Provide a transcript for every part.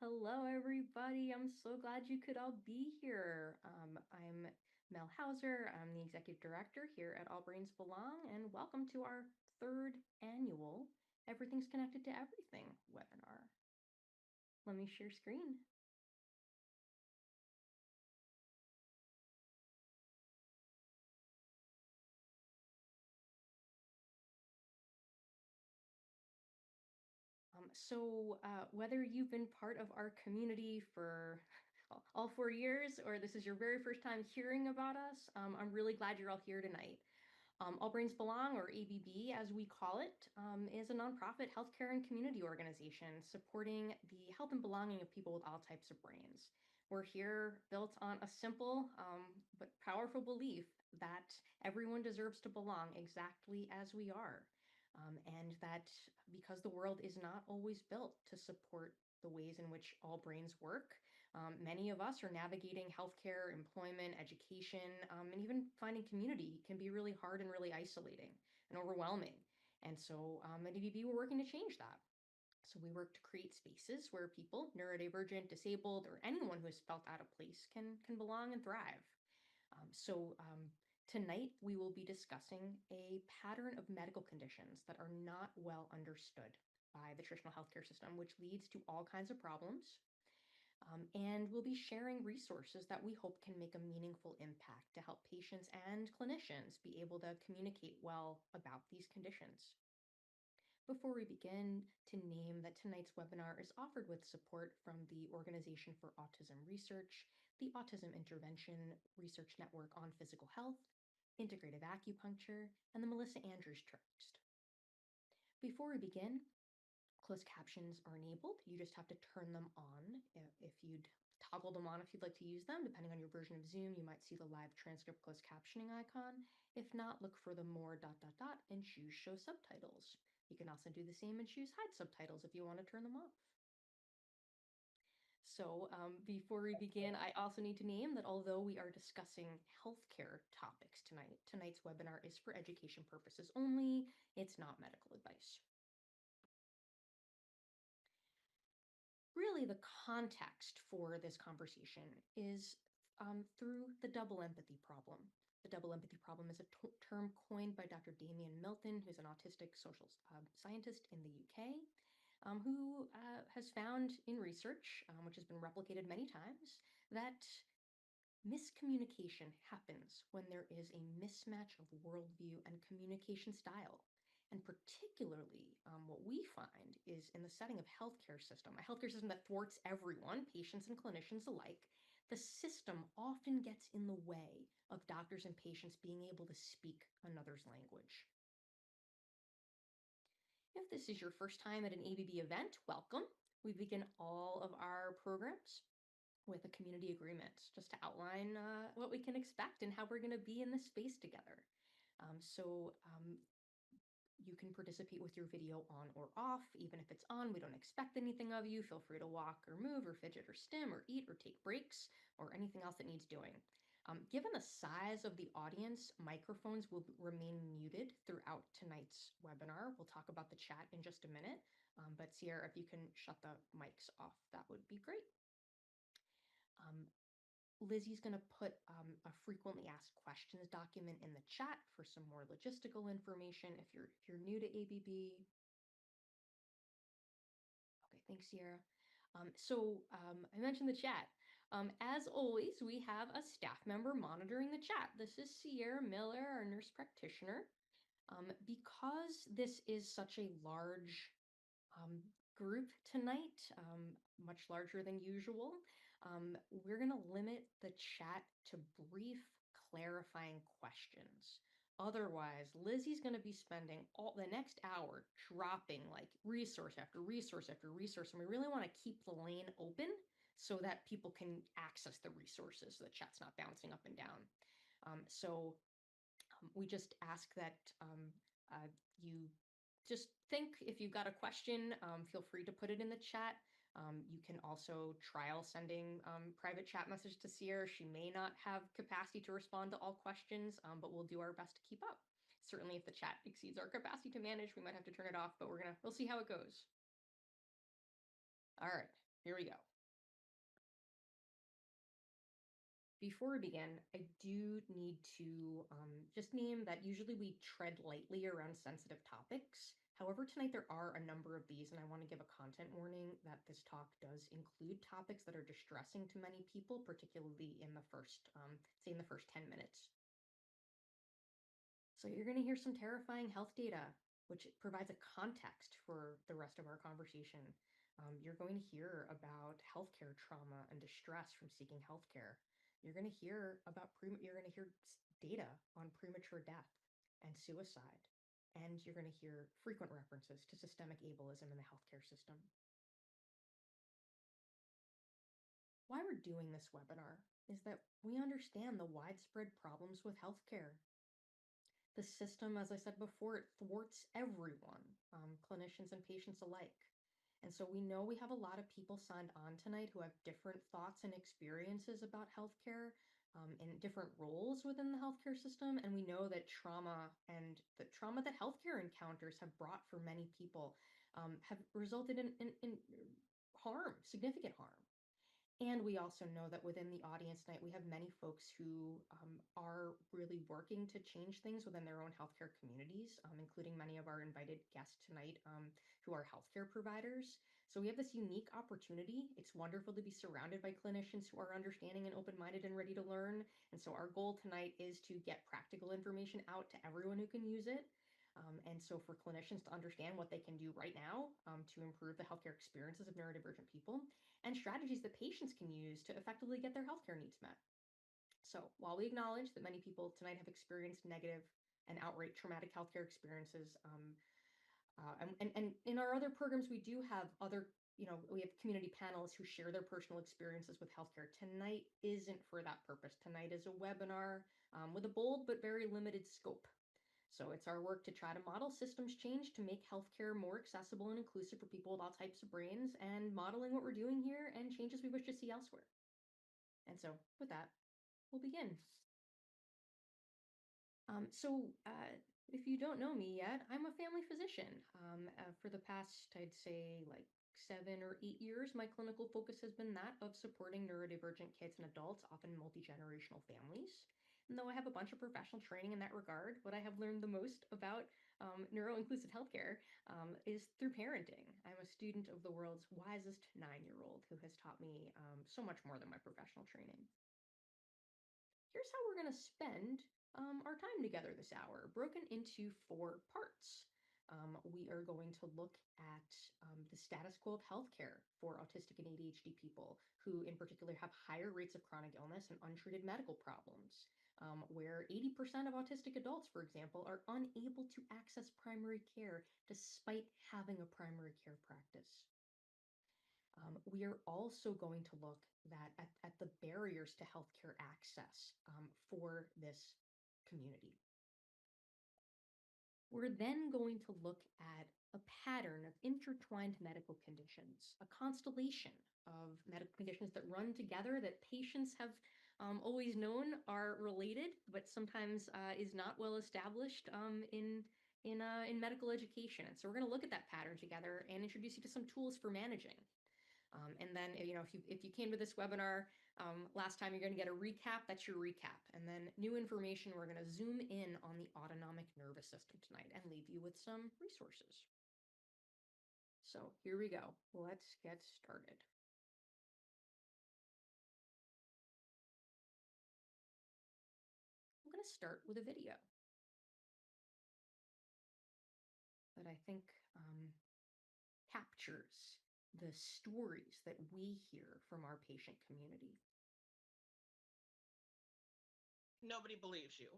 Hello, everybody. I'm so glad you could all be here. I'm Mel Hauser. I'm the executive director here at All Brains Belong, and welcome to our third annual Everything's Connected to Everything webinar. Let me share screen. Whether you've been part of our community for all 4 years, or this is your very first time hearing about us, I'm really glad you're all here tonight. All Brains Belong, or ABB as we call it, is a nonprofit healthcare and community organization supporting the health and belonging of people with all types of brains. We're here built on a simple but powerful belief that everyone deserves to belong exactly as we are. And that because the world is not always built to support the ways in which all brains work, many of us are navigating healthcare, employment, education, and even finding community can be really hard and really isolating and overwhelming. And so at EDB, we're working to change that. So we work to create spaces where people, neurodivergent, disabled, or anyone who has felt out of place can belong and thrive. Tonight, we will be discussing a pattern of medical conditions that are not well understood by the traditional healthcare system, which leads to all kinds of problems, and we'll be sharing resources that we hope can make a meaningful impact to help patients and clinicians be able to communicate well about these conditions. Before we begin, to name that tonight's webinar is offered with support from the Organization for Autism Research, the Autism Intervention Research Network on Physical Health, Integrative Acupuncture, and the Melissa Andrews Trust. Before we begin, closed captions are enabled. You just have to turn them on. If you'd toggle them on if you'd like to use them, depending on your version of Zoom, you might see the live transcript closed captioning icon. If not, look for the more ... and choose show subtitles. You can also do the same and choose hide subtitles if you want to turn them off. Before we begin, I also need to name that although we are discussing healthcare topics tonight, tonight's webinar is for education purposes only. It's not medical advice. Really, the context for this conversation is through the double empathy problem. The double empathy problem is a term coined by Dr. Damian Milton, who's an autistic social scientist in the UK, who has found in research, which has been replicated many times, that miscommunication happens when there is a mismatch of worldview and communication style. And particularly, what we find is in the setting of healthcare system, a healthcare system that thwarts everyone, patients and clinicians alike, the system often gets in the way of doctors and patients being able to speak another's language. If this is your first time at an ABB event, welcome. We begin all of our programs with a community agreement just to outline what we can expect and how we're going to be in this space together. You can participate with your video on or off. Even if it's on, we don't expect anything of you. Feel free to walk or move or fidget or stim or eat or take breaks or anything else that needs doing. Given the size of the audience, microphones will remain muted throughout tonight's webinar. We'll talk about the chat in just a minute, but Sierra, if you can shut the mics off, that would be great. Lizzie's going to put a frequently asked questions document in the chat for some more logistical information if you're new to ABB. Okay, thanks, Sierra. I mentioned the chat. As always, we have a staff member monitoring the chat. This is Sierra Miller, our nurse practitioner. Because this is such a large group tonight, much larger than usual, we're going to limit the chat to brief, clarifying questions. Otherwise, Lizzie's going to be spending all the next hour dropping like resource after resource after resource, and we really want to keep the lane open so that people can access the resources so the chat's not bouncing up and down. We just ask that you just think if you've got a question, feel free to put it in the chat. You can also trial sending private chat message to Sierra. She may not have capacity to respond to all questions, but we'll do our best to keep up. Certainly if the chat exceeds our capacity to manage, we might have to turn it off, but we'll see how it goes. All right, here we go. Before we begin, I do need to just name that usually we tread lightly around sensitive topics. However, tonight there are a number of these, and I want to give a content warning that this talk does include topics that are distressing to many people, particularly in the first, say, in the first 10 minutes. So you're going to hear some terrifying health data, which provides a context for the rest of our conversation. You're going to hear about healthcare trauma and distress from seeking healthcare. You're going to hear about data on premature death and suicide, and you're going to hear frequent references to systemic ableism in the healthcare system. Why we're doing this webinar is that we understand the widespread problems with healthcare. The system, as I said before, it thwarts everyone, clinicians and patients alike. And so we know we have a lot of people signed on tonight who have different thoughts and experiences about healthcare, and different roles within the healthcare system. And we know that trauma and the trauma that healthcare encounters have brought for many people, have resulted in harm, significant harm. And we also know that within the audience tonight, we have many folks who are really working to change things within their own healthcare communities, including many of our invited guests tonight, who are healthcare providers. So we have this unique opportunity. It's wonderful to be surrounded by clinicians who are understanding and open-minded and ready to learn. And so our goal tonight is to get practical information out to everyone who can use it. And so for clinicians to understand what they can do right now, to improve the healthcare experiences of neurodivergent people, and strategies that patients can use to effectively get their healthcare needs met. So while we acknowledge that many people tonight have experienced negative and outright traumatic healthcare experiences, and in our other programs, we do have other, we have community panelists who share their personal experiences with healthcare. Tonight isn't for that purpose. Tonight is a webinar with a bold but very limited scope. So it's our work to try to model systems change to make healthcare more accessible and inclusive for people with all types of brains, and modeling what we're doing here and changes we wish to see elsewhere. And so with that, we'll begin. If you don't know me yet, I'm a family physician. For the past, I'd say, like 7 or 8 years, my clinical focus has been that of supporting neurodivergent kids and adults, often multi-generational families. And though I have a bunch of professional training in that regard, what I have learned the most about neuro-inclusive healthcare is through parenting. I'm a student of the world's wisest 9-year-old who has taught me so much more than my professional training. Here's how we're going to spend our time together this hour, broken into 4 parts. We are going to look at the status quo of healthcare for autistic and ADHD people who in particular have higher rates of chronic illness and untreated medical problems, where 80% of autistic adults, for example, are unable to access primary care despite having a primary care practice. We are also going to look at the barriers to healthcare access for this community. We're then going to look at a pattern of intertwined medical conditions, a constellation of medical conditions that run together that patients have always known are related, but sometimes is not well established in medical education. And so we're going to look at that pattern together and introduce you to some tools for managing. And then, if you came to this webinar last time, you're going to get a recap. That's your recap. And then new information, we're going to zoom in on the autonomic nervous system tonight and leave you with some resources. So here we go. Let's get started. I'm going to start with a video that I think captures the stories that we hear from our patient community. Nobody believes you.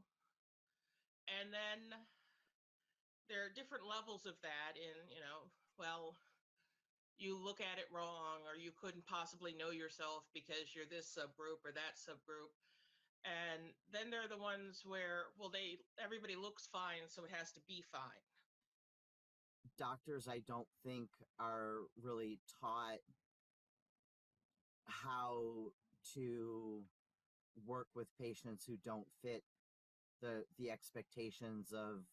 And then there are different levels of that in, well, you look at it wrong, or you couldn't possibly know yourself because you're this subgroup or that subgroup. And then there are the ones where, well, everybody looks fine, so it has to be fine. Doctors, I don't think, are really taught how to work with patients who don't fit the expectations of,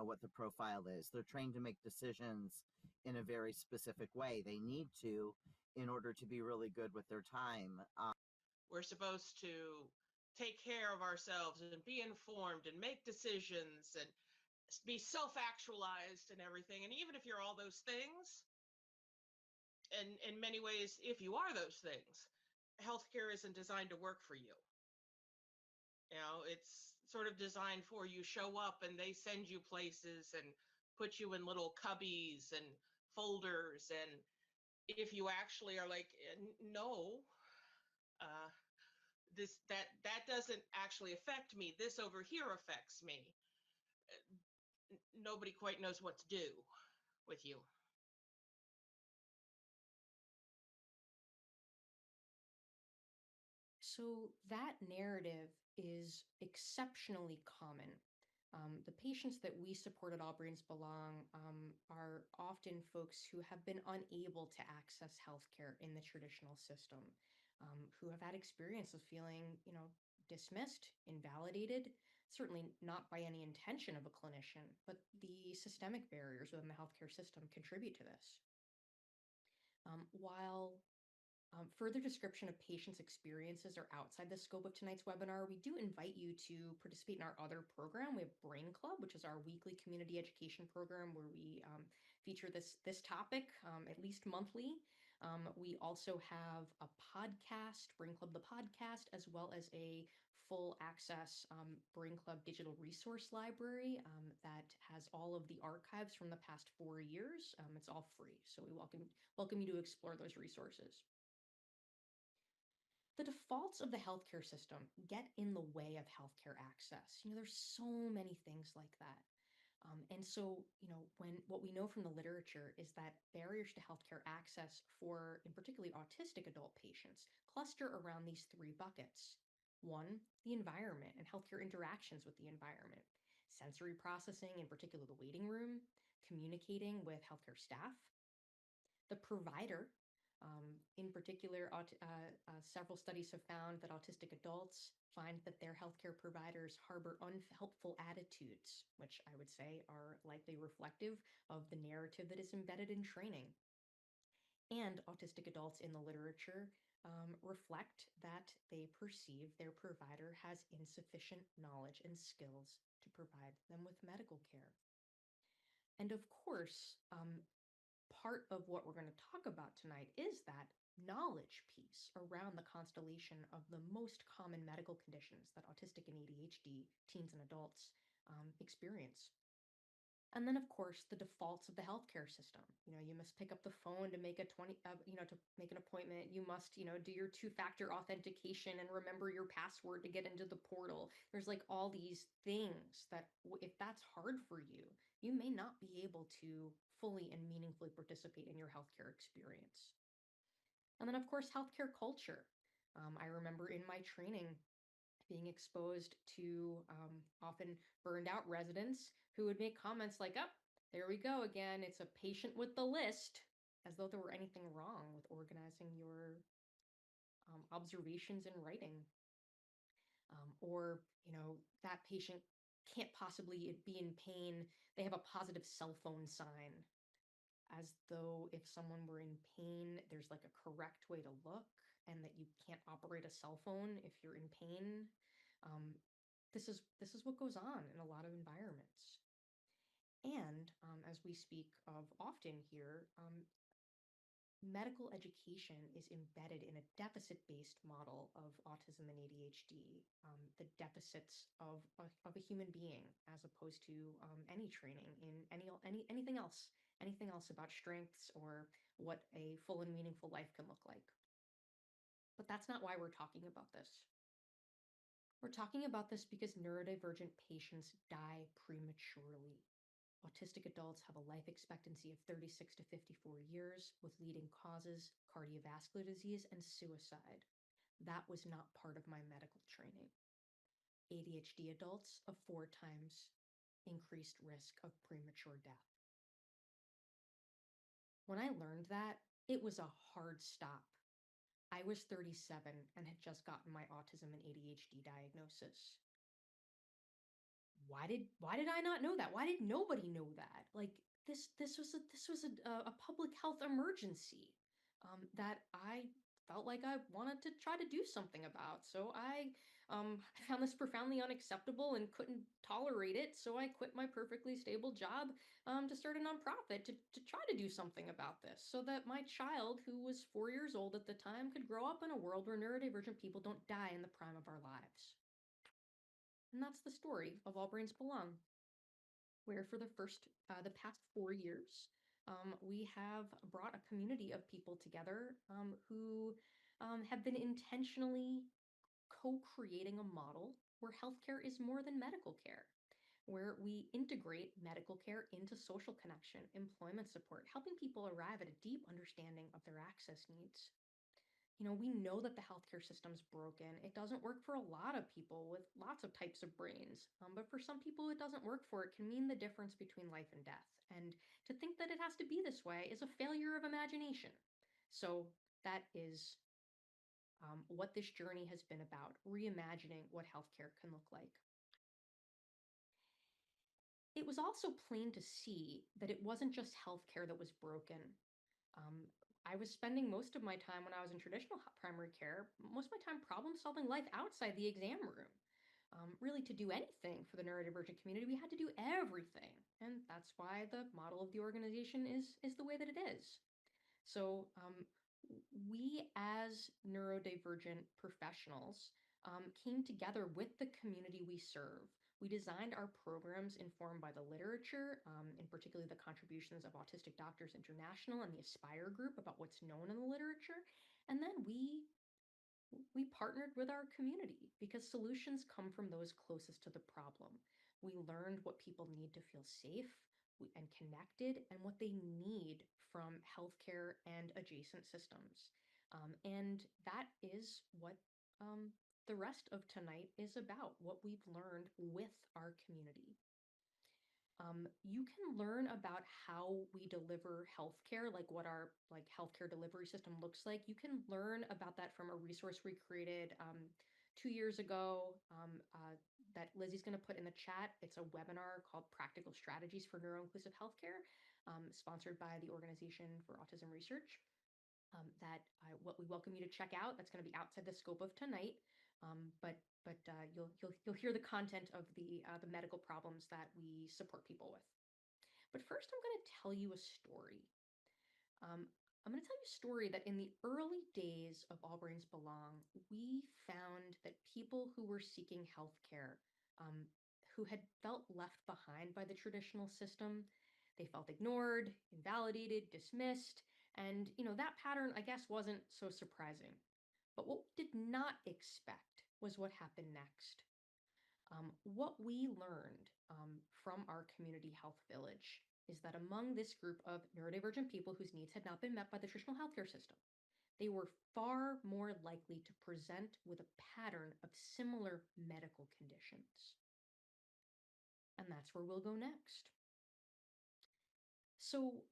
what the profile is. They're trained to make decisions in a very specific way. They need to in order to be really good with their time. We're supposed to take care of ourselves and be informed and make decisions and be self-actualized and everything. And even if you're all those things, and in many ways, if you are those things, healthcare isn't designed to work for you. It's sort of designed for you show up and they send you places and put you in little cubbies and folders. And if you actually are like, no, uh, that doesn't actually affect me. This over here affects me. Nobody quite knows what to do with you. So that narrative is exceptionally common. The patients that we support at All Brains Belong are often folks who have been unable to access healthcare in the traditional system, who have had experience of feeling, dismissed, invalidated, certainly not by any intention of a clinician, but the systemic barriers within the healthcare system contribute to this. While further description of patients' experiences are outside the scope of tonight's webinar, we do invite you to participate in our other program. We have Brain Club, which is our weekly community education program where we feature this topic at least monthly. We also have a podcast, Brain Club the podcast, as well as a full access Brain Club digital resource library that has all of the archives from the past 4 years. It's all free, so we welcome you to explore those resources. The defaults of the healthcare system get in the way of healthcare access. There's so many things like that. And so, what we know from the literature is that barriers to healthcare access for, in particularly autistic adult patients, cluster around these three buckets. One, the environment and healthcare interactions with the environment, sensory processing, in particular the waiting room, communicating with healthcare staff, the provider. In particular, several studies have found that autistic adults find that their healthcare providers harbor unhelpful attitudes, which I would say are likely reflective of the narrative that is embedded in training. And autistic adults in the literature reflect that they perceive their provider has insufficient knowledge and skills to provide them with medical care. And of course, part of what we're going to talk about tonight is that knowledge piece around the constellation of the most common medical conditions that autistic and ADHD teens and adults experience. And then, of course, the defaults of the healthcare system. You must pick up the phone to make to make an appointment. You must, do your two-factor authentication and remember your password to get into the portal. There's like all these things that if that's hard for you, you may not be able to fully and meaningfully participate in your healthcare experience. And then, of course, healthcare culture. I remember in my training being exposed to often burned out residents who would make comments like, oh, there we go again. It's a patient with the list, as though there were anything wrong with organizing your observations in writing. Or, that patient can't possibly be in pain. They have a positive cell phone sign, as though if someone were in pain, there's like a correct way to look and that you can't operate a cell phone if you're in pain. This is what goes on in a lot of environments. And as we speak of often here, medical education is embedded in a deficit-based model of autism and ADHD, the deficits of a human being, as opposed to any training in anything else about strengths or what a full and meaningful life can look like. But that's not why we're talking about this. We're talking about this because neurodivergent patients die prematurely. Autistic adults have a life expectancy of 36 to 54 years, with leading causes cardiovascular disease and suicide. That was not part of my medical training. ADHD adults of 4 times increased risk of premature death. When I learned that, it was a hard stop. I was 37 and had just gotten my autism and ADHD diagnosis. Why did I not know that? Why did nobody know that? Like this was a public health emergency that I felt like I wanted to try to do something about. So I found this profoundly unacceptable and couldn't tolerate it. So I quit my perfectly stable job to start a nonprofit to try to do something about this so that my child, who was 4 years old at the time, could grow up in a world where neurodivergent people don't die in the prime of our lives. And that's the story of All Brains Belong, where for the past 4 years, we have brought a community of people together who have been intentionally co-creating a model where healthcare is more than medical care, where we integrate medical care into social connection, employment support, helping people arrive at a deep understanding of their access needs. We know that the healthcare system's broken. It doesn't work for a lot of people with lots of types of brains. But for some people, it doesn't work for it can mean the difference between life and death. And to think that it has to be this way is a failure of imagination. So that is what this journey has been about, reimagining what healthcare can look like. It was also plain to see that it wasn't just healthcare that was broken. Um, I was spending most of my time when I was in traditional primary care, most of my time problem solving life outside the exam room. Really, to do anything for the neurodivergent community, we had to do everything. And that's why the model of the organization is the way that it is. So, we as neurodivergent professionals came together with the community we serve. We designed our programs informed by the literature, in particular the contributions of Autistic Doctors International and the Aspire group about what's known in the literature. And then we partnered with our community because solutions come from those closest to the problem. We learned what people need to feel safe and connected and what they need from healthcare and adjacent systems. And that is what the rest of tonight is about, what we've learned with our community. You can learn about how we deliver healthcare, like what our healthcare delivery system looks like. You can learn about that from a resource we created 2 years ago that Lizzie's going to put in the chat. It's a webinar called Practical Strategies for Neuro-Inclusive Healthcare, sponsored by the Organization for Autism Research. What we welcome you to check out. That's going to be outside the scope of tonight, but you'll hear the content of the medical problems that we support people with. But first, I'm going to tell you a story. I'm going to tell you a story that in the early days of All Brains Belong, we found that people who were seeking healthcare, who had felt left behind by the traditional system, they felt ignored, invalidated, dismissed, and that pattern, I guess, wasn't so surprising. But what we did not expect was what happened next. What we learned from our community health village is that among this group of neurodivergent people whose needs had not been met by the traditional healthcare system, they were far more likely to present with a pattern of similar medical conditions. And that's where we'll go next. So,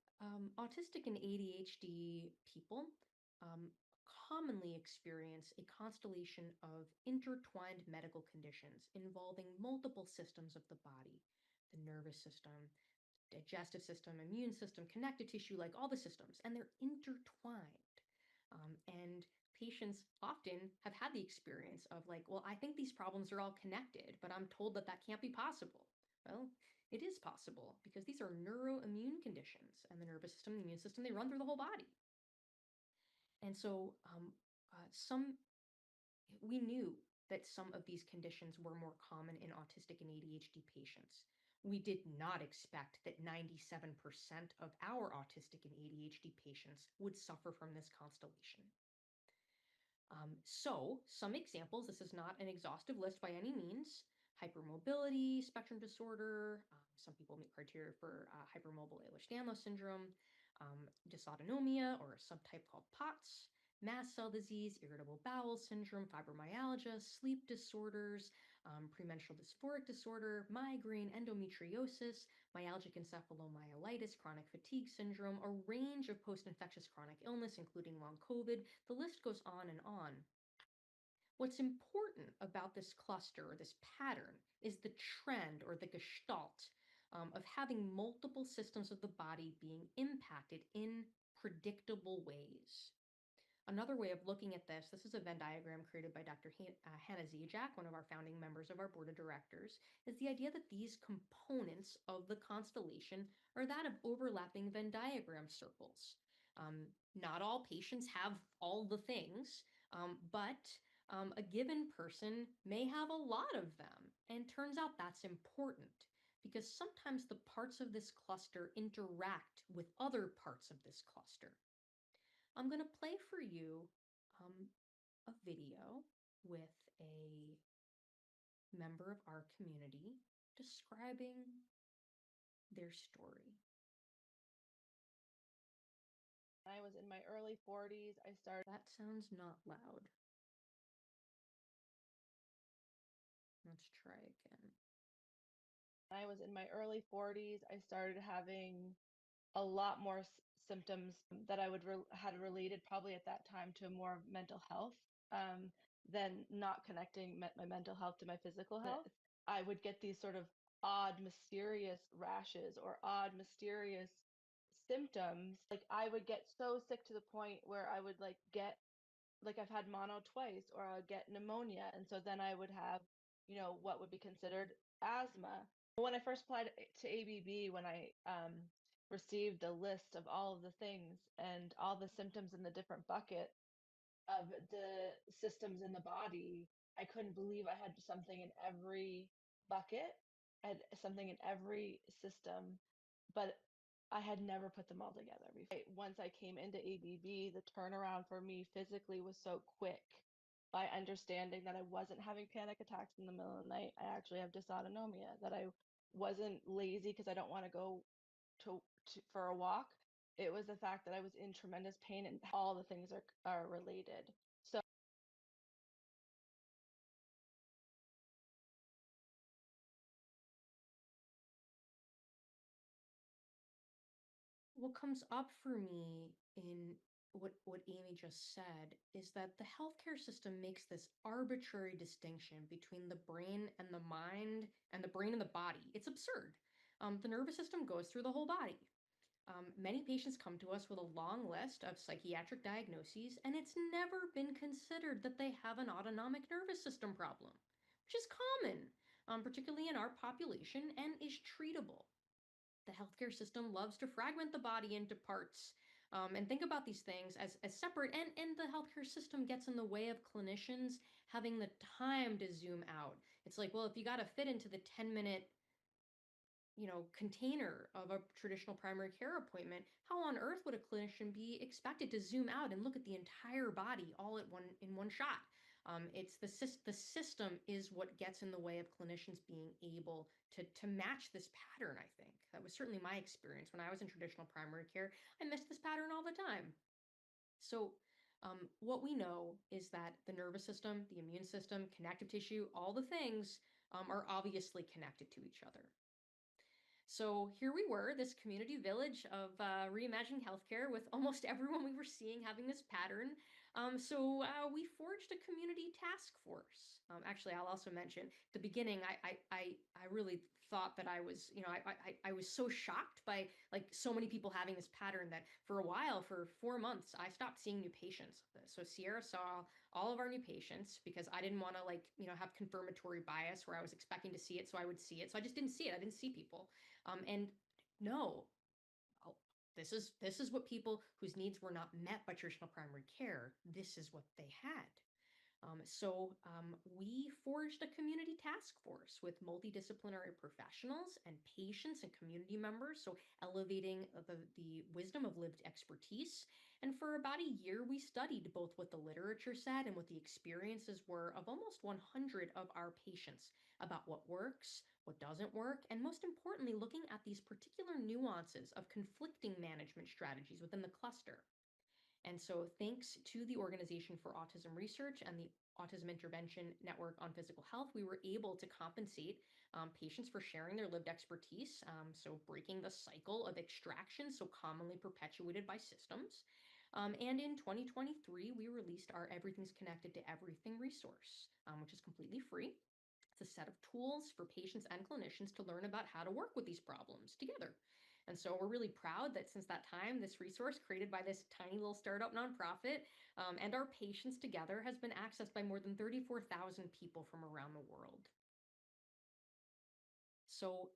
autistic and ADHD people commonly experience a constellation of intertwined medical conditions involving multiple systems of the body: the nervous system, digestive system, immune system, connective tissue, like all the systems, and they're intertwined. And patients often have had the experience of like, well, I think these problems are all connected, but I'm told that that can't be possible. Well, it is possible because these are neuroimmune conditions, and the nervous system, the immune system, they run through the whole body. And so we knew that some of these conditions were more common in autistic and ADHD patients. We did not expect that 97% of our autistic and ADHD patients would suffer from this constellation. So some examples, this is not an exhaustive list by any means: hypermobility spectrum disorder, some people meet criteria for hypermobile Ehlers-Danlos syndrome, dysautonomia or a subtype called POTS, mast cell disease, irritable bowel syndrome, fibromyalgia, sleep disorders, premenstrual dysphoric disorder, migraine, endometriosis, myalgic encephalomyelitis, chronic fatigue syndrome, a range of post-infectious chronic illness, including long COVID. The list goes on and on. What's important about this cluster or this pattern is the trend or the gestalt of having multiple systems of the body being impacted in predictable ways. Another way of looking at this is a Venn diagram created by Dr. Hannah Zajac, one of our founding members of our board of directors, is the idea that these components of the constellation are that of overlapping Venn diagram circles. Not all patients have all the things, but a given person may have a lot of them. And turns out that's important because sometimes the parts of this cluster interact with other parts of this cluster. I'm going to play for you a video with a member of our community describing their story. I was in my early 40s. I started. That sounds not loud. Let's try again. I was in my early 40s. I started having a lot more symptoms that I had related probably at that time to more mental health than not connecting my mental health to my physical health. I would get these sort of odd, mysterious rashes or odd, mysterious symptoms. Like I would get so sick to the point where I would I've had mono twice, or I would get pneumonia. And so then I would have, what would be considered asthma. When I first applied to ABB, when I received a list of all of the things and all the symptoms in the different bucket of the systems in the body, I couldn't believe I had something in every bucket. I had something in every system, but I had never put them all together before. Once I came into ABB, the turnaround for me physically was so quick. By understanding that I wasn't having panic attacks in the middle of the night, I actually have dysautonomia, that I wasn't lazy because I don't want to go for a walk. It was the fact that I was in tremendous pain, and all the things are related. So what comes up for me in what Amy just said is that the healthcare system makes this arbitrary distinction between the brain and the mind and the brain and the body. It's absurd. The nervous system goes through the whole body. Many patients come to us with a long list of psychiatric diagnoses, and it's never been considered that they have an autonomic nervous system problem, which is common, particularly in our population, and is treatable. The healthcare system loves to fragment the body into parts and think about these things as separate, and the healthcare system gets in the way of clinicians having the time to zoom out. It's like, well, if you got to fit into the 10-minute container of a traditional primary care appointment, how on earth would a clinician be expected to zoom out and look at the entire body all in one shot? It's the system is what gets in the way of clinicians being able to match this pattern. I think that was certainly my experience when I was in traditional primary care. I missed this pattern all the time. So what we know is that the nervous system, the immune system, connective tissue, all the things are obviously connected to each other. So here we were, this community village of reimagining healthcare with almost everyone we were seeing having this pattern. So we forged a community task force. Actually, I'll also mention the beginning. I really thought that I was, I was so shocked by like so many people having this pattern that for a while, for 4 months, I stopped seeing new patients. So Sierra saw all of our new patients because I didn't want to have confirmatory bias where I was expecting to see it, so I would see it. So I just didn't see it. I didn't see people. And no, this is what people whose needs were not met by traditional primary care, this is what they had. We forged a community task force with multidisciplinary professionals and patients and community members, so elevating the wisdom of lived expertise. And for about a year, we studied both what the literature said and what the experiences were of almost 100 of our patients about what works, what doesn't work, and most importantly, looking at these particular nuances of conflicting management strategies within the cluster. And so, thanks to the Organization for Autism Research and the Autism Intervention Network on Physical Health, we were able to compensate patients for sharing their lived expertise. So, breaking the cycle of extraction so commonly perpetuated by systems. And in 2023, we released our Everything's Connected to Everything resource, which is completely free. It's a set of tools for patients and clinicians to learn about how to work with these problems together. And so we're really proud that since that time, this resource created by this tiny little startup nonprofit and our patients together has been accessed by more than 34,000 people from around the world. So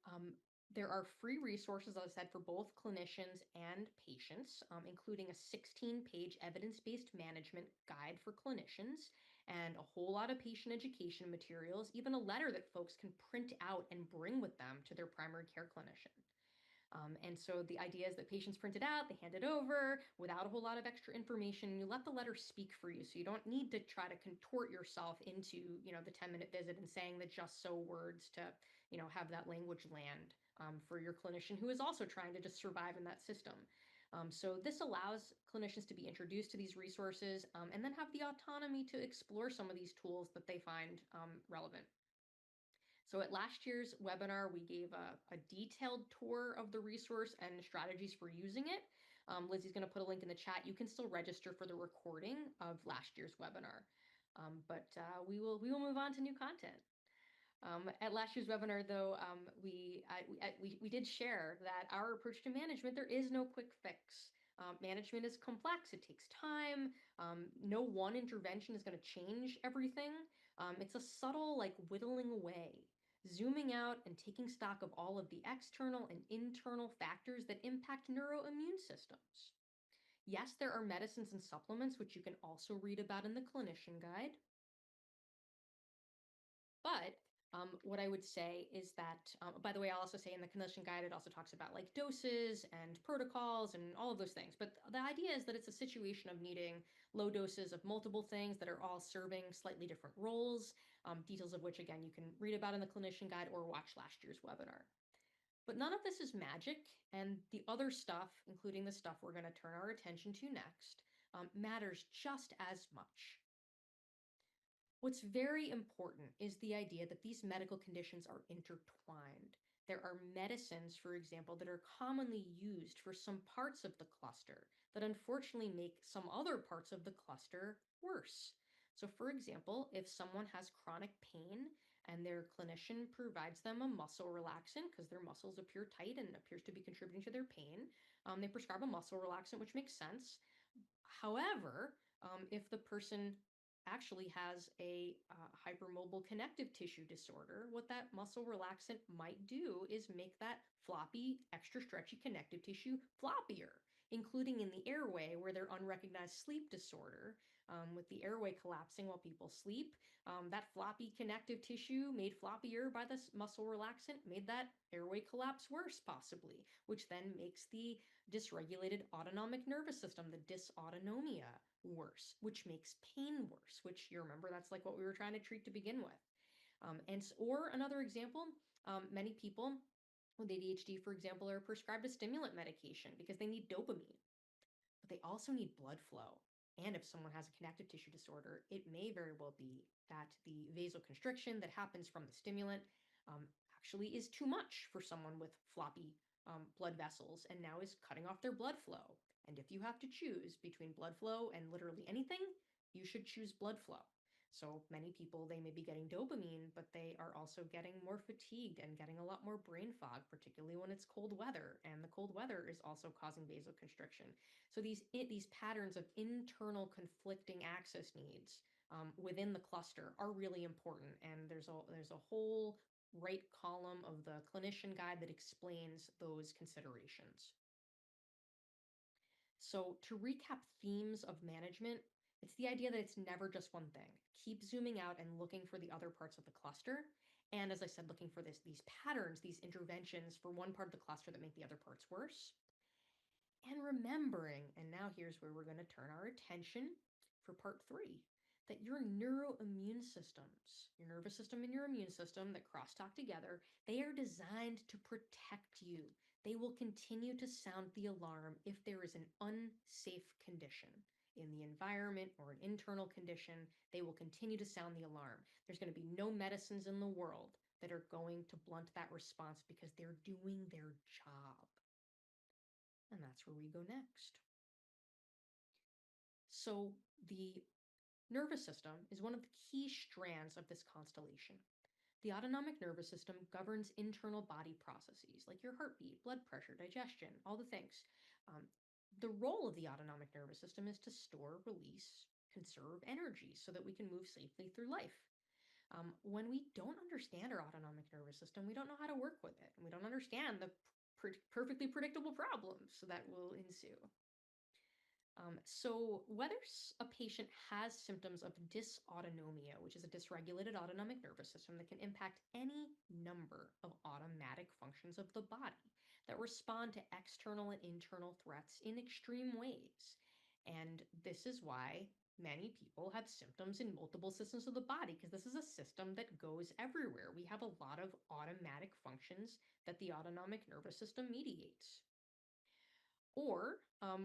there are free resources, as I said, for both clinicians and patients, including a 16-page evidence-based management guide for clinicians and a whole lot of patient education materials, even a letter that folks can print out and bring with them to their primary care clinician. And so the idea is that patients print it out, they hand it over without a whole lot of extra information. You let the letter speak for you. So you don't need to try to contort yourself into, the 10-minute visit and saying the just so words to, have that language land for your clinician who is also trying to just survive in that system. So this allows clinicians to be introduced to these resources and then have the autonomy to explore some of these tools that they find relevant. So at last year's webinar, we gave a detailed tour of the resource and strategies for using it. Lizzie's going to put a link in the chat. You can still register for the recording of last year's webinar, but we will move on to new content. At last year's webinar, though, we did share that our approach to management, there is no quick fix. Management is complex. It takes time. No one intervention is going to change everything. It's a subtle, whittling away, zooming out and taking stock of all of the external and internal factors that impact neuroimmune systems. Yes, there are medicines and supplements, which you can also read about in the clinician guide. But what I would say is that, by the way, I'll also say in the clinician guide, it also talks about doses and protocols and all of those things. But the idea is that it's a situation of needing low doses of multiple things that are all serving slightly different roles, details of which, again, you can read about in the clinician guide or watch last year's webinar. But none of this is magic, and the other stuff, including the stuff we're going to turn our attention to next, matters just as much. What's very important is the idea that these medical conditions are intertwined. There are medicines, for example, that are commonly used for some parts of the cluster that unfortunately make some other parts of the cluster worse. So, for example, if someone has chronic pain and their clinician provides them a muscle relaxant because their muscles appear tight and appears to be contributing to their pain, they prescribe a muscle relaxant, which makes sense. However, if the person actually has a hypermobile connective tissue disorder, what that muscle relaxant might do is make that floppy, extra stretchy connective tissue floppier, including in the airway where their unrecognized sleep disorder, with the airway collapsing while people sleep, that floppy connective tissue made floppier by this muscle relaxant made that airway collapse worse, possibly, which then makes the dysregulated autonomic nervous system, the dysautonomia, worse, which makes pain worse, which you remember that's what we were trying to treat to begin with. Or another example, many people with ADHD, for example, are prescribed a stimulant medication because they need dopamine, but they also need blood flow. And if someone has a connective tissue disorder, it may very well be that the vasoconstriction that happens from the stimulant actually is too much for someone with floppy blood vessels and now is cutting off their blood flow. And if you have to choose between blood flow and literally anything, you should choose blood flow. So many people, they may be getting dopamine, but they are also getting more fatigued and getting a lot more brain fog, particularly when it's cold weather. And the cold weather is also causing vasoconstriction. So these patterns of internal conflicting access needs within the cluster are really important. And there's a whole right column of the clinician guide that explains those considerations. So to recap themes of management, it's the idea that it's never just one thing. Keep zooming out and looking for the other parts of the cluster. And as I said, looking for these patterns, these interventions for one part of the cluster that make the other parts worse. And remembering, and now here's where we're going to turn our attention for part 3, that your neuroimmune systems, your nervous system and your immune system that crosstalk together, they are designed to protect you. They will continue to sound the alarm if there is an unsafe condition in the environment or an internal condition. They will continue to sound the alarm. There's going to be no medicines in the world that are going to blunt that response because they're doing their job. And that's where we go next. So the nervous system is one of the key strands of this constellation. The autonomic nervous system governs internal body processes like your heartbeat, blood pressure, digestion, all the things. The role of the autonomic nervous system is to store, release, conserve energy so that we can move safely through life. When we don't understand our autonomic nervous system, we don't know how to work with it. And we don't understand the perfectly predictable problems that will ensue. So whether a patient has symptoms of dysautonomia, which is a dysregulated autonomic nervous system that can impact any number of automatic functions of the body that respond to external and internal threats in extreme ways. And this is why many people have symptoms in multiple systems of the body, because this is a system that goes everywhere. We have a lot of automatic functions that the autonomic nervous system mediates. Or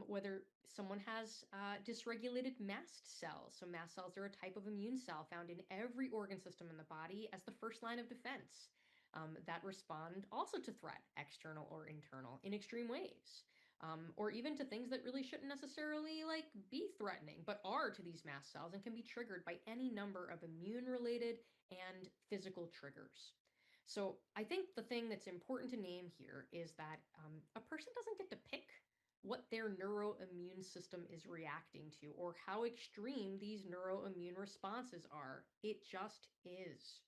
whether someone has dysregulated mast cells. So mast cells are a type of immune cell found in every organ system in the body as the first line of defense that respond also to threat, external or internal, in extreme ways. Or even to things that really shouldn't necessarily be threatening, but are to these mast cells and can be triggered by any number of immune-related and physical triggers. So I think the thing that's important to name here is that a person doesn't get to pick what their neuroimmune system is reacting to or how extreme these neuroimmune responses are. It just is.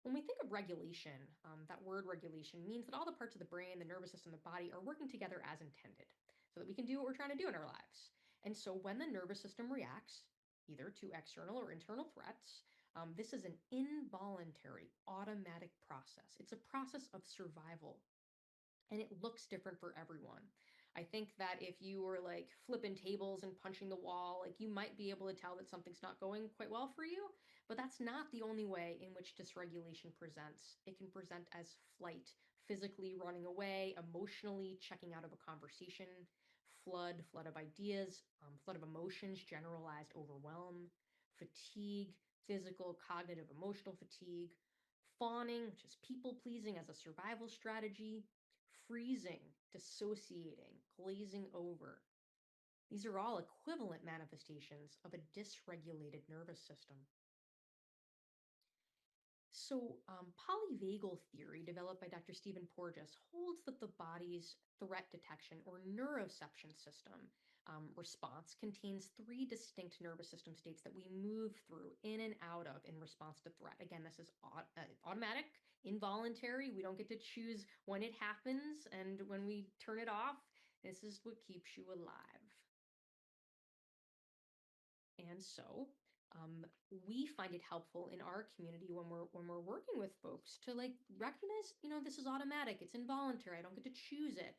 When we think of regulation, that word regulation means that all the parts of the brain, the nervous system, the body are working together as intended so that we can do what we're trying to do in our lives. And so when the nervous system reacts, either to external or internal threats, this is an involuntary, automatic process. It's a process of survival, and it looks different for everyone. I think that if you were flipping tables and punching the wall, you might be able to tell that something's not going quite well for you, but that's not the only way in which dysregulation presents. It can present as flight, physically running away, emotionally checking out of a conversation, flood of ideas, flood of emotions, generalized overwhelm, fatigue, physical, cognitive, emotional fatigue, fawning, which is people pleasing as a survival strategy, freezing, dissociating, glazing over. These are all equivalent manifestations of a dysregulated nervous system. So, polyvagal theory, developed by Dr. Stephen Porges, holds that the body's threat detection or neuroception system response contains three distinct nervous system states that we move through in and out of in response to threat. Again, this is automatic, involuntary. We don't get to choose when it happens and when we turn it off. This is what keeps you alive. And so we find it helpful in our community when we're working with folks to recognize, this is automatic, it's involuntary, I don't get to choose it,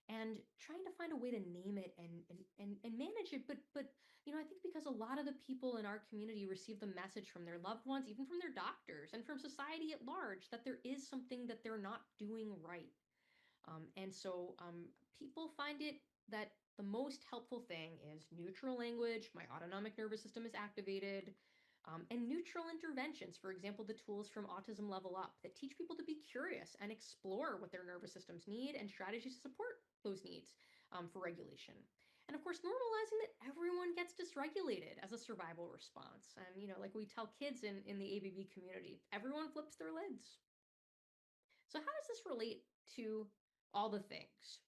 and trying to find a way to name it and manage it. But I think because a lot of the people in our community receive the message from their loved ones, even from their doctors and from society at large, that there is something that they're not doing right. And so people find it that the most helpful thing is neutral language, my autonomic nervous system is activated, and neutral interventions. For example, the tools from Autism Level Up that teach people to be curious and explore what their nervous systems need and strategies to support those needs for regulation. And of course, normalizing that everyone gets dysregulated as a survival response. And, like we tell kids in the ABB community, everyone flips their lids. So how does this relate to all the things?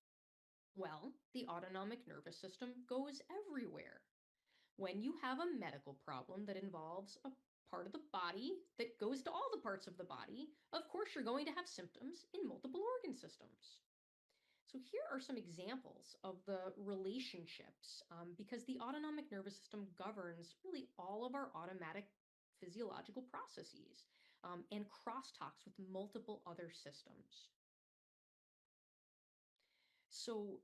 Well, the autonomic nervous system goes everywhere. When you have a medical problem that involves a part of the body that goes to all the parts of the body, of course you're going to have symptoms in multiple organ systems. So here are some examples of the relationships, because the autonomic nervous system governs really all of our automatic physiological processes and crosstalks with multiple other systems. So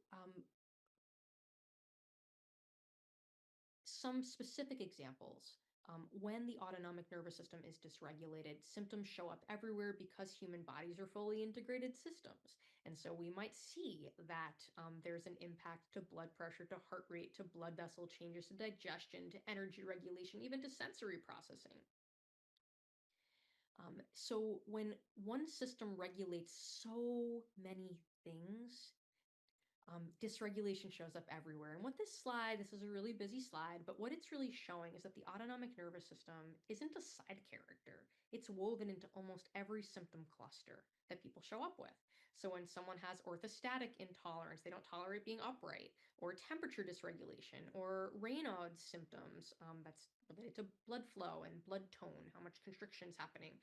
some specific examples. When the autonomic nervous system is dysregulated, symptoms show up everywhere because human bodies are fully integrated systems. And so we might see that there's an impact to blood pressure, to heart rate, to blood vessel changes, to digestion, to energy regulation, even to sensory processing. So when one system regulates so many things, Dysregulation shows up everywhere. And this is a really busy slide, but what it's really showing is that the autonomic nervous system isn't a side character. It's woven into almost every symptom cluster that people show up with. So when someone has orthostatic intolerance, they don't tolerate being upright, or temperature dysregulation, or Raynaud's symptoms, that's related to blood flow and blood tone, how much constriction is happening.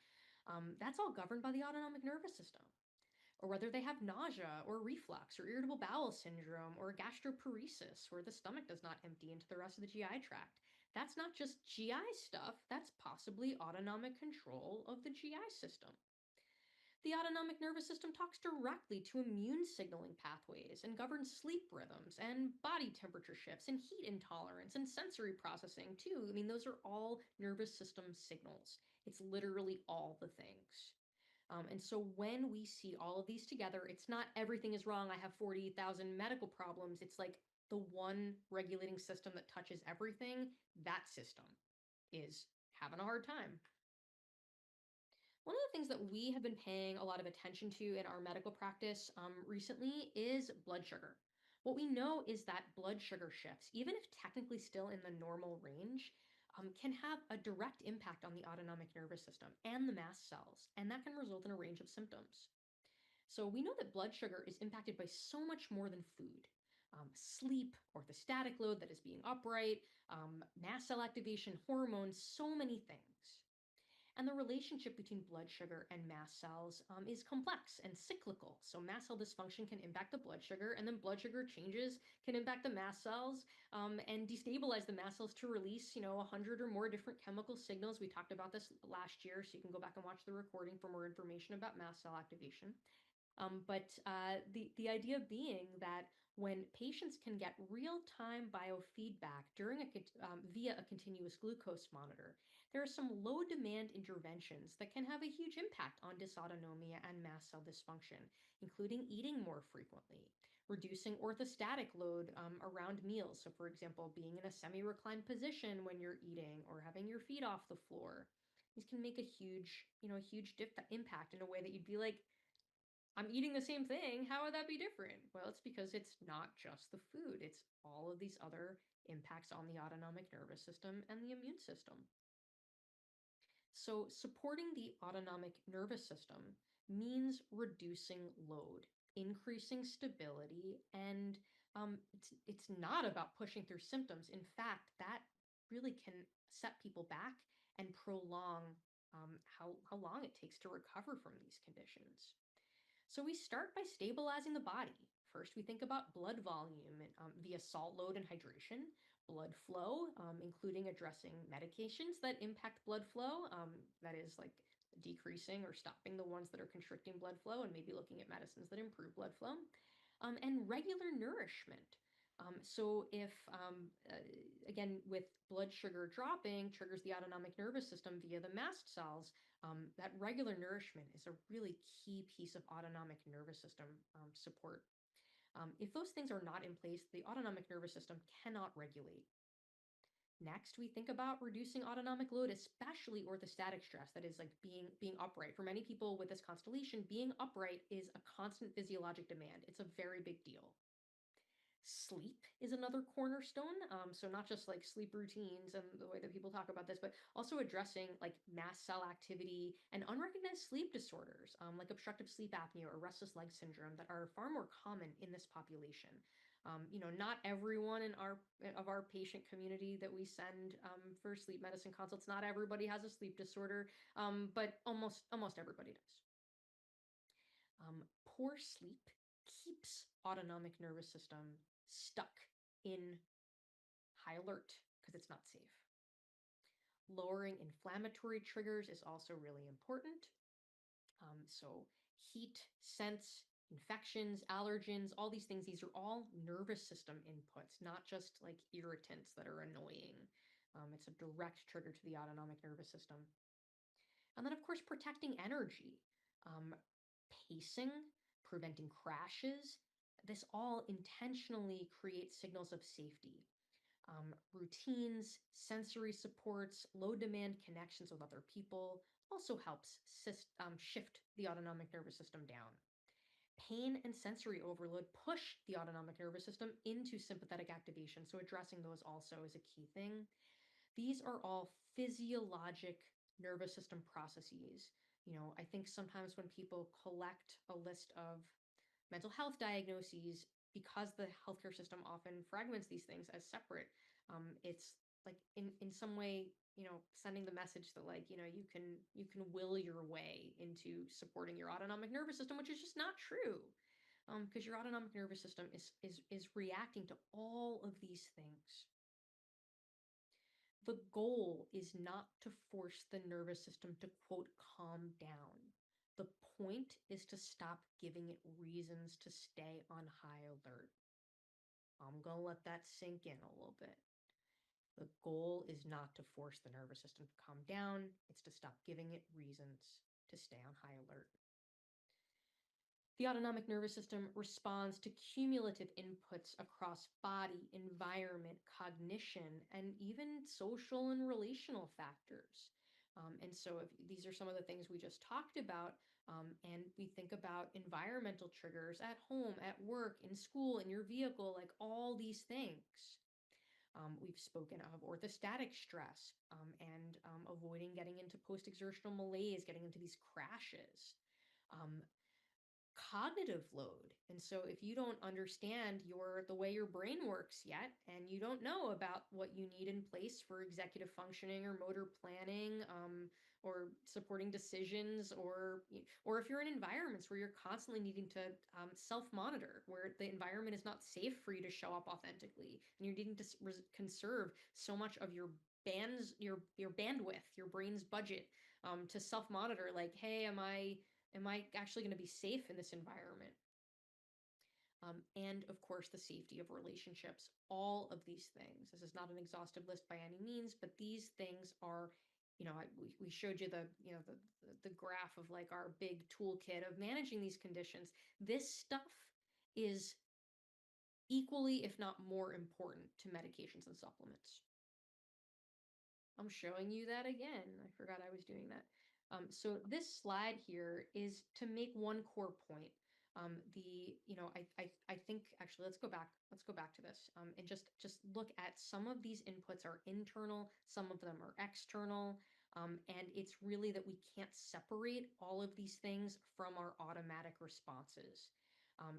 That's all governed by the autonomic nervous system. Or whether they have nausea or reflux or irritable bowel syndrome or gastroparesis, where the stomach does not empty into the rest of the GI tract. That's not just GI stuff, that's possibly autonomic control of the GI system. The autonomic nervous system talks directly to immune signaling pathways and governs sleep rhythms and body temperature shifts and heat intolerance and sensory processing, too. I mean, those are all nervous system signals. It's literally all the things. And so when we see all of these together, it's not everything is wrong. I have 40,000 medical problems. It's like the one regulating system that touches everything, that system is having a hard time. One of the things that we have been paying a lot of attention to in our medical practice recently is blood sugar. What we know is that blood sugar shifts, even if technically still in the normal range, can have a direct impact on the autonomic nervous system and the mast cells, and that can result in a range of symptoms. So we know that blood sugar is impacted by so much more than food. Sleep, orthostatic load that is being upright, mast cell activation, hormones, so many things. And the relationship between blood sugar and mast cells is complex and cyclical. So mast cell dysfunction can impact the blood sugar, and then blood sugar changes can impact the mast cells and destabilize the mast cells to release, 100 or more different chemical signals. We talked about this last year, so you can go back and watch the recording for more information about mast cell activation. The idea being that when patients can get real-time biofeedback via a continuous glucose monitor, there are some low-demand interventions that can have a huge impact on dysautonomia and mast cell dysfunction, including eating more frequently, reducing orthostatic load around meals. So, for example, being in a semi-reclined position when you're eating or having your feet off the floor. These can make a huge impact in a way that you'd be like, I'm eating the same thing. How would that be different? Well, it's because it's not just the food, it's all of these other impacts on the autonomic nervous system and the immune system. So, supporting the autonomic nervous system means reducing load, increasing stability, and it's not about pushing through symptoms. In fact, that really can set people back and prolong how long it takes to recover from these conditions. So we start by stabilizing the body. First, we think about blood volume via salt load and hydration, blood flow, including addressing medications that impact blood flow, that is like decreasing or stopping the ones that are constricting blood flow, and maybe looking at medicines that improve blood flow, and regular nourishment. So if, again, with blood sugar dropping, triggers the autonomic nervous system via the mast cells, that regular nourishment is a really key piece of autonomic nervous system support. If those things are not in place, the autonomic nervous system cannot regulate. Next, we think about reducing autonomic load, especially orthostatic stress, that is like being upright. For many people with this constellation, being upright is a constant physiologic demand. It's a very big deal. Sleep is another cornerstone. So not just like sleep routines and the way that people talk about this, but also addressing like mast cell activity and unrecognized sleep disorders, like obstructive sleep apnea or restless leg syndrome, that are far more common in this population. Not everyone of our patient community that we send for sleep medicine consults, not everybody has a sleep disorder, but almost everybody does. Poor sleep keeps autonomic nervous system stuck in high alert because it's not safe. Lowering inflammatory triggers is also really important. So heat, scents, infections, allergens, all these things, these are all nervous system inputs, not just like irritants that are annoying. It's a direct trigger to the autonomic nervous system. And then, of course, protecting energy, pacing, preventing crashes. This all intentionally creates signals of safety. Routines, sensory supports, low demand connections with other people also helps shift the autonomic nervous system down. pain and sensory overload push the autonomic nervous system into sympathetic activation. So addressing those also is a key thing. These are all physiologic nervous system processes. I think sometimes when people collect a list of mental health diagnoses, because the healthcare system often fragments these things as separate, it's like in some way, sending the message that like, you can will your way into supporting your autonomic nervous system, which is just not true. Because your autonomic nervous system is reacting to all of these things. The goal is not to force the nervous system to, quote, calm down. The point is to stop giving it reasons to stay on high alert. I'm going to let that sink in a little bit. The goal is not to force the nervous system to calm down. It's to stop giving it reasons to stay on high alert. The autonomic nervous system responds to cumulative inputs across body, environment, cognition, and even social and relational factors. And so if these are some of the things we just talked about, and we think about environmental triggers at home, at work, in school, in your vehicle, like all these things. We've spoken of orthostatic stress, and avoiding getting into post-exertional malaise, getting into these crashes. Cognitive load. And so if you don't understand the way your brain works yet, and you don't know about what you need in place for executive functioning or motor planning, or supporting decisions, or if you're in environments where you're constantly needing to self-monitor, where the environment is not safe for you to show up authentically, and you're needing to conserve so much of your bandwidth, your brain's budget, to self-monitor, like, hey, am I actually going to be safe in this environment? And of course, the safety of relationships, all of these things. This is not an exhaustive list by any means, but these things are, we showed you the graph of like our big toolkit of managing these conditions. This stuff is equally, if not more important to medications and supplements. I'm showing you that again. I forgot I was doing that. So this slide here is to make one core point. I think actually let's go back to this, and just look at some of these inputs are internal, some of them are external, and it's really that we can't separate all of these things from our automatic responses.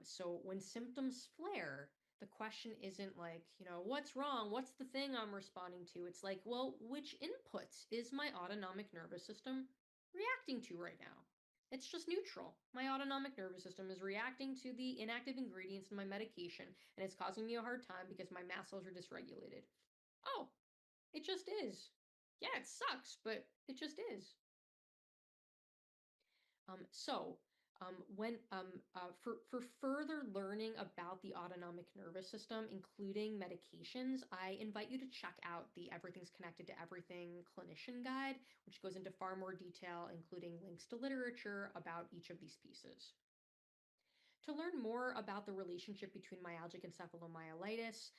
So when symptoms flare, the question isn't like, what's wrong? What's the thing I'm responding to? It's like, well, which inputs is my autonomic nervous system reacting to right now? It's just neutral. My autonomic nervous system is reacting to the inactive ingredients in my medication, and it's causing me a hard time because my mast cells are dysregulated. Oh, it just is. Yeah, it sucks, but it just is. For further learning about the autonomic nervous system, including medications, I invite you to check out the Everything's Connected to Everything clinician guide, which goes into far more detail, including links to literature about each of these pieces. To learn more about the relationship between myalgic encephalomyelitis,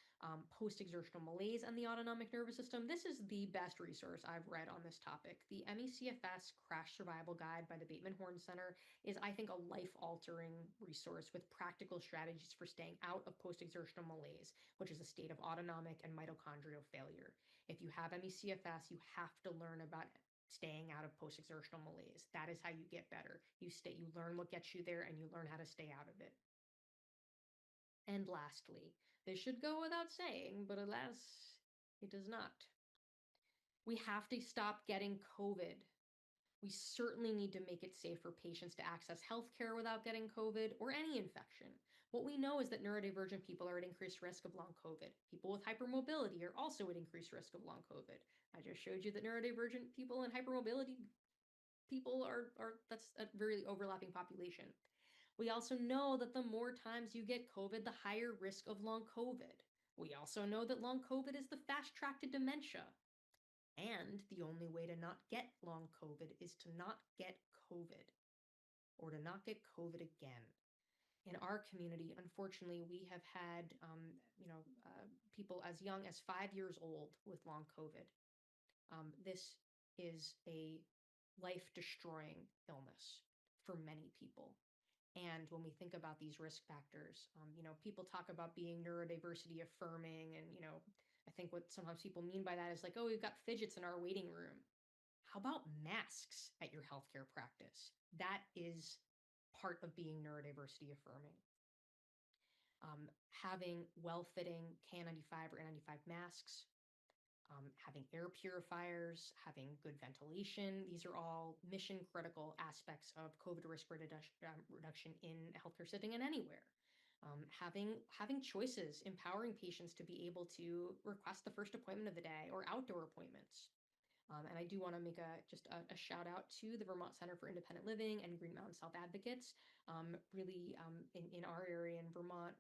post-exertional malaise, and the autonomic nervous system, this is the best resource I've read on this topic. The MECFS Crash Survival Guide by the Bateman Horne Center is, I think, a life-altering resource with practical strategies for staying out of post-exertional malaise, which is a state of autonomic and mitochondrial failure. If you have MECFS, you have to learn about staying out of post-exertional malaise. That is how you get better. You learn what gets you there, and you learn how to stay out of it. And lastly, this should go without saying, but alas, it does not. We have to stop getting COVID. We certainly need to make it safe for patients to access healthcare without getting COVID or any infection. What we know is that neurodivergent people are at increased risk of long COVID. People with hypermobility are also at increased risk of long COVID. I just showed you that neurodivergent people and hypermobility people that's a very overlapping population. We also know that the more times you get COVID, the higher risk of long COVID. We also know that long COVID is the fast track to dementia. And the only way to not get long COVID is to not get COVID, or to not get COVID again. In our community, unfortunately, we have had people as young as 5 years old with long COVID. This is a life-destroying illness for many people. And when we think about these risk factors, people talk about being neurodiversity affirming. And, I think what sometimes people mean by that is like, oh, we've got fidgets in our waiting room. How about masks at your healthcare practice? That is part of being neurodiversity affirming. Having well-fitting KN95 or N95 masks, having air purifiers, having good ventilation. These are all mission critical aspects of COVID risk reduction in a healthcare setting and anywhere. Having choices, empowering patients to be able to request the first appointment of the day or outdoor appointments. And I do want to make a shout out to the Vermont Center for Independent Living and Green Mountain Health Advocates. Really, in our area in Vermont,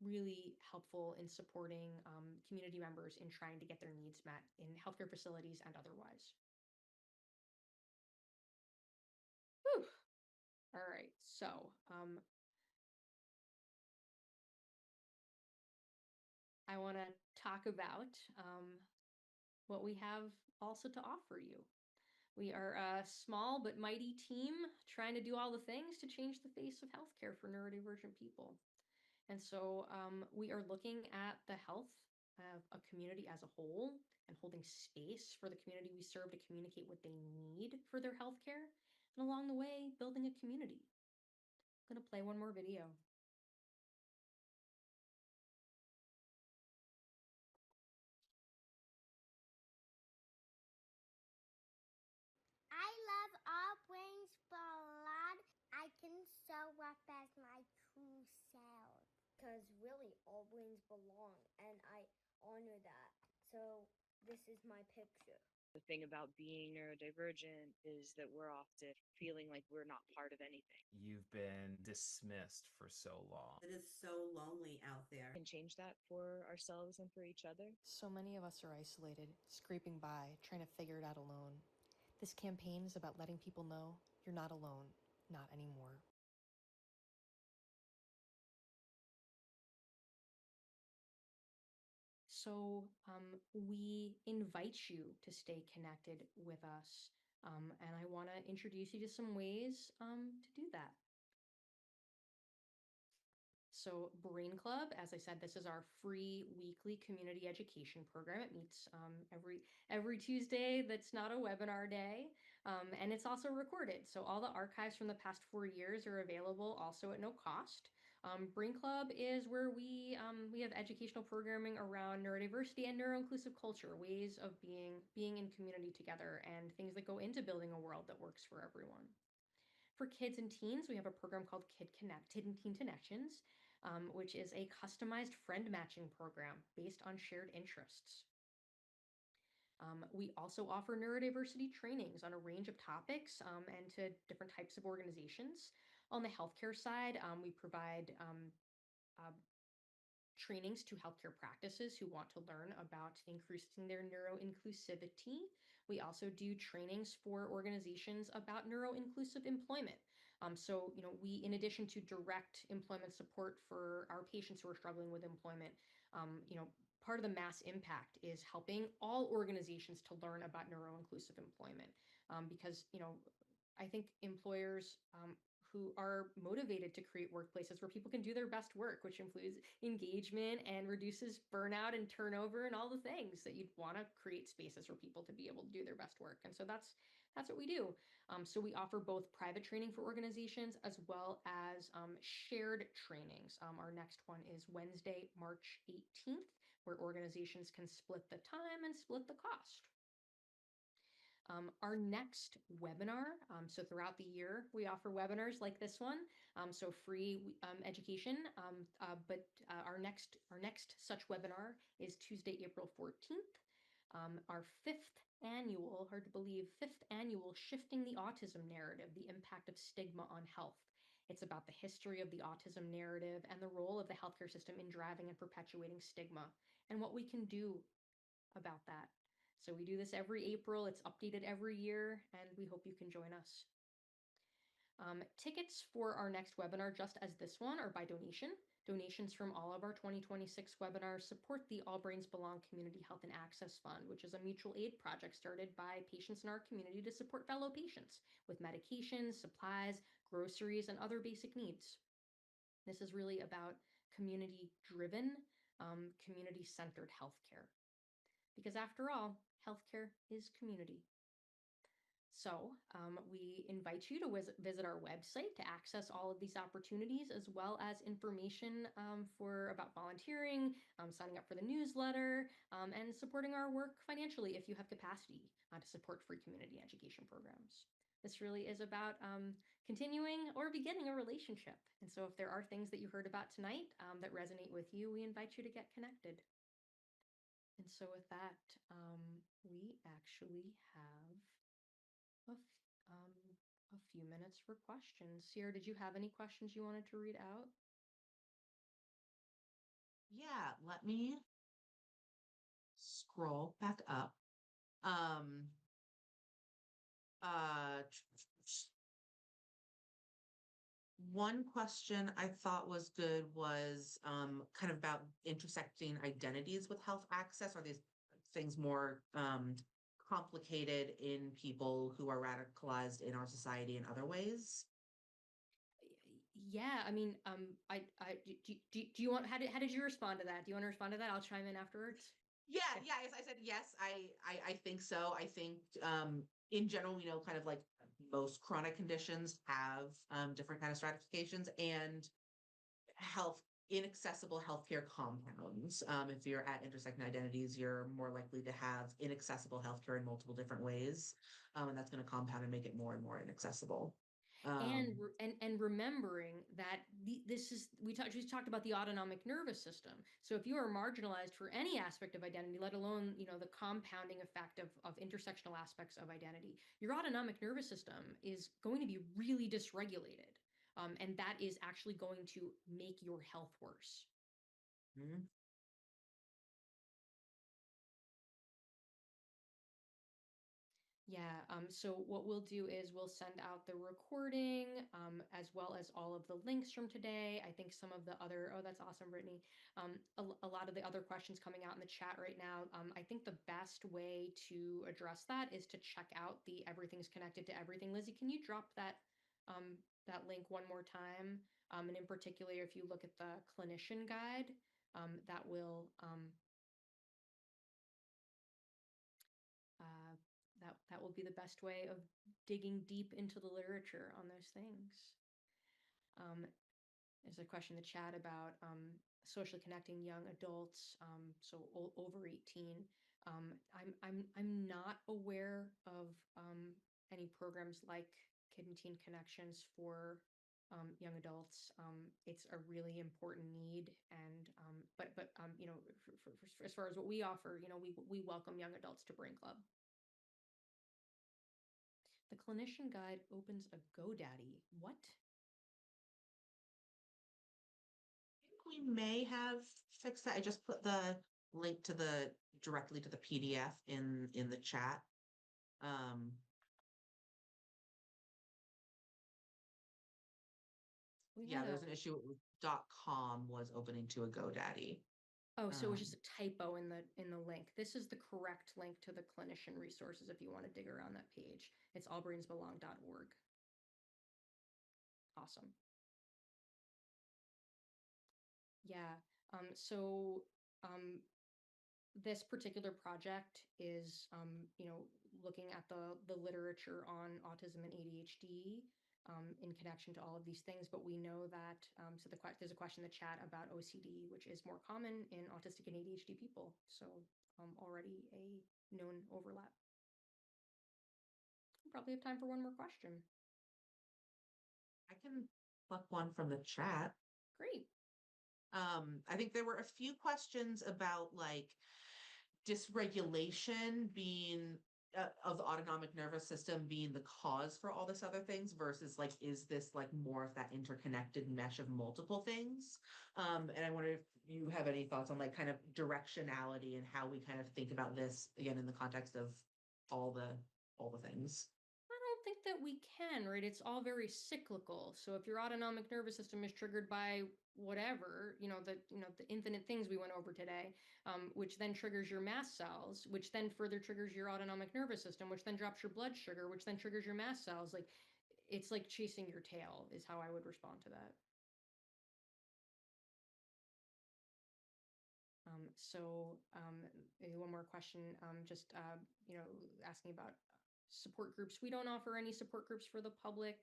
really helpful in supporting community members in trying to get their needs met in healthcare facilities and otherwise. Whew. All right, so I want to talk about what we have also to offer you. We are a small but mighty team trying to do all the things to change the face of healthcare for neurodivergent people. And so we are looking at the health of a community as a whole and holding space for the community we serve to communicate what they need for their healthcare. And along the way, building a community. I'm going to play one more video. I love all brains blood. I can show up as my true self. Because really, all brains belong, and I honor that. So, this is my picture. The thing about being neurodivergent is that we're often feeling like we're not part of anything. You've been dismissed for so long. It is so lonely out there. We can change that for ourselves and for each other. So many of us are isolated, scraping by, trying to figure it out alone. This campaign is about letting people know you're not alone, not anymore. So we invite you to stay connected with us. And I want to introduce you to some ways to do that. So Brain Club, as I said, this is our free weekly community education program. It meets every Tuesday that's not a webinar day. And it's also recorded. So all the archives from the past 4 years are available also at no cost. Brain Club is where we have educational programming around neurodiversity and neuroinclusive culture, ways of being in community together, and things that go into building a world that works for everyone. For kids and teens, we have a program called Kid and Teen Connections, which is a customized friend matching program based on shared interests. We also offer neurodiversity trainings on a range of topics and to different types of organizations. On the healthcare side, we provide trainings to healthcare practices who want to learn about increasing their neuroinclusivity. We also do trainings for organizations about neuroinclusive employment. So, we, in addition to direct employment support for our patients who are struggling with employment, part of the mass impact is helping all organizations to learn about neuroinclusive employment. Because, I think employers who are motivated to create workplaces where people can do their best work, which includes engagement and reduces burnout and turnover and all the things that you'd want to create spaces for people to be able to do their best work. And so that's what we do. So we offer both private training for organizations as well as shared trainings. Our next one is Wednesday, March 18th, where organizations can split the time and split the cost. Our next webinar, so throughout the year, we offer webinars like this one, so free education, but our next such webinar is Tuesday, April 14th. Our fifth annual, hard to believe, Shifting the Autism Narrative, the Impact of Stigma on Health. It's about the history of the autism narrative and the role of the healthcare system in driving and perpetuating stigma and what we can do about that. So we do this every April. It's updated every year, and we hope you can join us. Tickets for our next webinar, just as this one, are by donation. Donations from all of our 2026 webinars support the All Brains Belong Community Health and Access Fund, which is a mutual aid project started by patients in our community to support fellow patients with medications, supplies, groceries, and other basic needs. This is really about community-driven, community-centered healthcare. Because after all, healthcare is community. So we invite you to visit our website to access all of these opportunities, as well as information about volunteering, signing up for the newsletter, and supporting our work financially if you have capacity to support free community education programs. This really is about continuing or beginning a relationship. And so if there are things that you heard about tonight that resonate with you, we invite you to get connected. And so with that, we actually have a few minutes for questions. Sierra, did you have any questions you wanted to read out? Yeah, let me scroll back up. One question I thought was good was kind of about intersecting identities with health access. Are these things more complicated in people who are radicalized in our society in other ways? Yeah, I mean, do you want, how did you respond to that? Do you want to respond to that? I'll chime in afterwards. Yeah, as I said, yes, I think so. I think in general, we know kind of like most chronic conditions have different kind of stratifications and inaccessible healthcare compounds. If you're at intersecting identities, you're more likely to have inaccessible healthcare in multiple different ways. And that's going to compound and make it more and more inaccessible. And remembering that we talked about the autonomic nervous system. So if you are marginalized for any aspect of identity, let alone the compounding effect of intersectional aspects of identity, your autonomic nervous system is going to be really dysregulated, and that is actually going to make your health worse. Mm-hmm. Yeah, so what we'll do is we'll send out the recording as well as all of the links from today. I think some of the other, oh, that's awesome, Brittany. A lot of the other questions coming out in the chat right now. I think the best way to address that is to check out the Everything's Connected to Everything. Lizzie, can you drop that link one more time? And in particular, if you look at the clinician guide, that will that will be the best way of digging deep into the literature on those things. There's a question in the chat about socially connecting young adults, so over 18. I'm not aware of any programs like Kid and Teen Connections for young adults. It's a really important need, and but as far as what we offer, we welcome young adults to Brain Club. The clinician guide opens a GoDaddy. What? I think we may have fixed that. I just put the link to directly to the PDF in the chat. Yeah, there's an issue with .com was opening to a GoDaddy. Oh, so it was just a typo in the link. This is the correct link to the clinician resources if you want to dig around that page. It's allbrainsbelong.org. Awesome. Yeah. This particular project is, looking at the literature on autism and ADHD in connection to all of these things. But we know that, there's a question in the chat about OCD, which is more common in autistic and ADHD people. So already a known overlap. We probably have time for one more question. I can pluck one from the chat. Great. I think there were a few questions about like dysregulation being of the autonomic nervous system being the cause for all this other things versus like, is this like more of that interconnected mesh of multiple things? And I wonder if you have any thoughts on like kind of directionality and how we kind of think about this again in the context of all the things. I don't think that we can, right? It's all very cyclical. So if your autonomic nervous system is triggered by whatever, the infinite things we went over today, which then triggers your mast cells, which then further triggers your autonomic nervous system, which then drops your blood sugar, which then triggers your mast cells. Like it's like chasing your tail is how I would respond to that. Maybe one more question, asking about support groups. We don't offer any support groups for the public,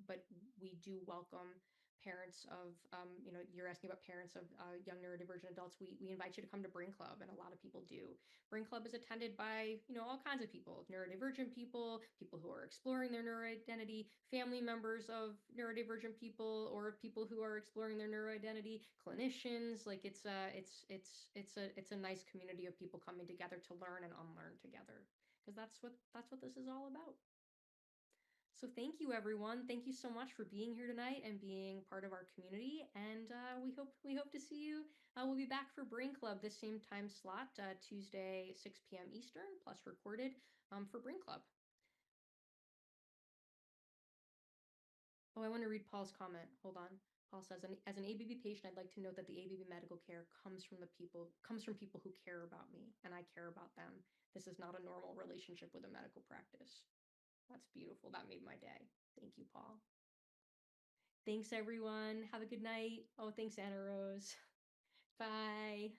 but we do welcome parents of, you're asking about parents of young neurodivergent adults. We invite you to come to Brain Club, and a lot of people do. Brain Club is attended by, all kinds of people, neurodivergent people, people who are exploring their neuroidentity, family members of neurodivergent people, or people who are exploring their neuroidentity, clinicians. Like it's a nice community of people coming together to learn and unlearn together, because that's what this is all about. So thank you, everyone. Thank you so much for being here tonight and being part of our community. And we hope to see you. We'll be back for Brain Club this same time slot, Tuesday, 6 p.m. Eastern, plus recorded for Brain Club. Oh, I want to read Paul's comment. Hold on. Paul says, as an ABB patient, I'd like to note that the ABB medical care comes from people who care about me, and I care about them. This is not a normal relationship with a medical practice. That's beautiful. That made my day. Thank you, Paul. Thanks, everyone. Have a good night. Oh, thanks, Anna Rose. Bye.